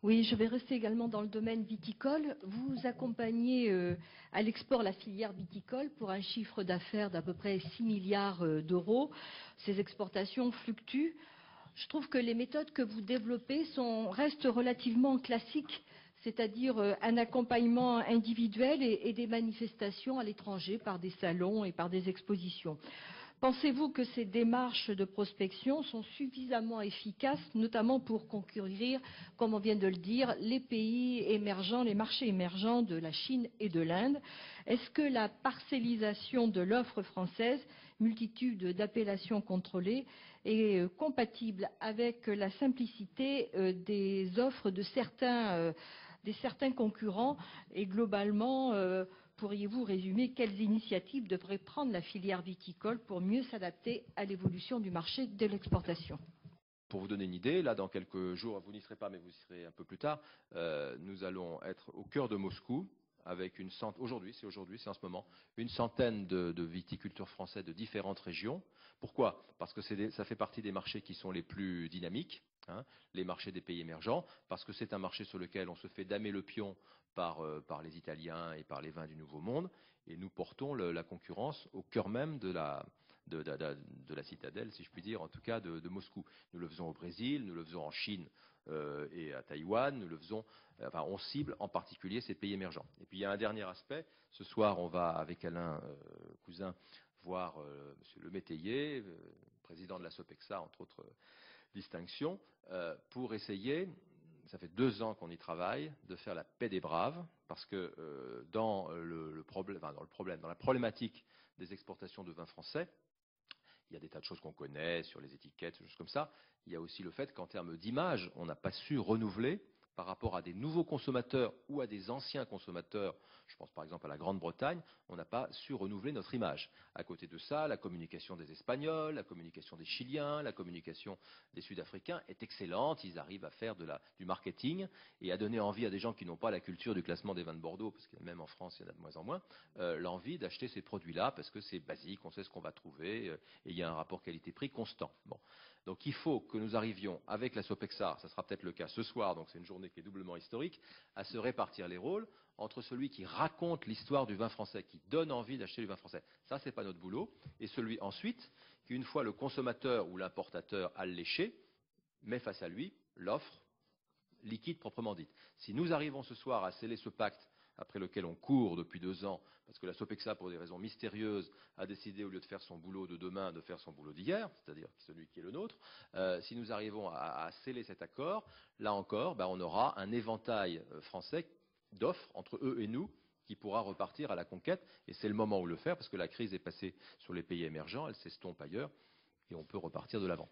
Oui, je vais rester également dans le domaine viticole. Vous accompagnez à l'export la filière viticole pour un chiffre d'affaires d'à peu près 6 milliards d'euros. Ces exportations fluctuent. Je trouve que les méthodes que vous développez restent relativement classiques, c'est-à-dire un accompagnement individuel et des manifestations à l'étranger par des salons et par des expositions. Pensez-vous que ces démarches de prospection sont suffisamment efficaces, notamment pour concourir, comme on vient de le dire, les pays émergents, les marchés émergents de la Chine et de l'Inde? Est-ce que la parcellisation de l'offre française, multitude d'appellations contrôlées, est compatible avec la simplicité des offres de certains concurrents et globalement, pourriez-vous résumer quelles initiatives devrait prendre la filière viticole pour mieux s'adapter à l'évolution du marché de l'exportation? Pour vous donner une idée, là, dans quelques jours, vous n'y serez pas, mais vous y serez un peu plus tard, nous allons être au cœur de Moscou avec aujourd'hui, c'est en ce moment, une centaine de viticulteurs français de différentes régions. Pourquoi? Parce que ça fait partie des marchés qui sont les plus dynamiques, hein, les marchés des pays émergents, parce que c'est un marché sur lequel on se fait damer le pion par les Italiens et par les vins du Nouveau Monde, et nous portons la concurrence au cœur même de la citadelle, si je puis dire, en tout cas de Moscou. Nous le faisons au Brésil, nous le faisons en Chine et à Taïwan, nous le faisons, enfin, on cible en particulier ces pays émergents. Et puis il y a un dernier aspect. Ce soir, on va avec Alain Cousin voir Monsieur Le Métayer, président de la Sopexa, entre autres distinctions, pour essayer. Ça fait 2 ans qu'on y travaille, de faire la paix des braves, parce que dans la problématique des exportations de vins français, il y a des tas de choses qu'on connaît sur les étiquettes, des choses comme ça. Il y a aussi le fait qu'en termes d'image, on n'a pas su renouveler par rapport à des nouveaux consommateurs ou à des anciens consommateurs. Je pense par exemple à la Grande-Bretagne, on n'a pas su renouveler notre image. À côté de ça, la communication des Espagnols, la communication des Chiliens, la communication des Sud-Africains est excellente. Ils arrivent à faire du marketing et à donner envie à des gens qui n'ont pas la culture du classement des vins de Bordeaux, parce que même en France, il y en a de moins en moins, l'envie d'acheter ces produits-là parce que c'est basique, on sait ce qu'on va trouver et il y a un rapport qualité-prix constant. Bon. Donc il faut que nous arrivions avec la Sopexa, ça sera peut-être le cas ce soir, donc c'est une journée qui est doublement historique, à se répartir les rôles entre celui qui raconte l'histoire du vin français, qui donne envie d'acheter du vin français. Ça, c'est pas notre boulot. Et celui ensuite, qui une fois le consommateur ou l'importateur a léché, met face à lui l'offre liquide proprement dite. Si nous arrivons ce soir à sceller ce pacte après lequel on court depuis 2 ans, parce que la Sopexa, pour des raisons mystérieuses, a décidé, au lieu de faire son boulot de demain, de faire son boulot d'hier, c'est-à-dire celui qui est le nôtre, si nous arrivons à sceller cet accord, là encore, on aura un éventail français d'offres entre eux et nous qui pourra repartir à la conquête, et c'est le moment où le faire, parce que la crise est passée sur les pays émergents, elle s'estompe ailleurs, et on peut repartir de l'avant.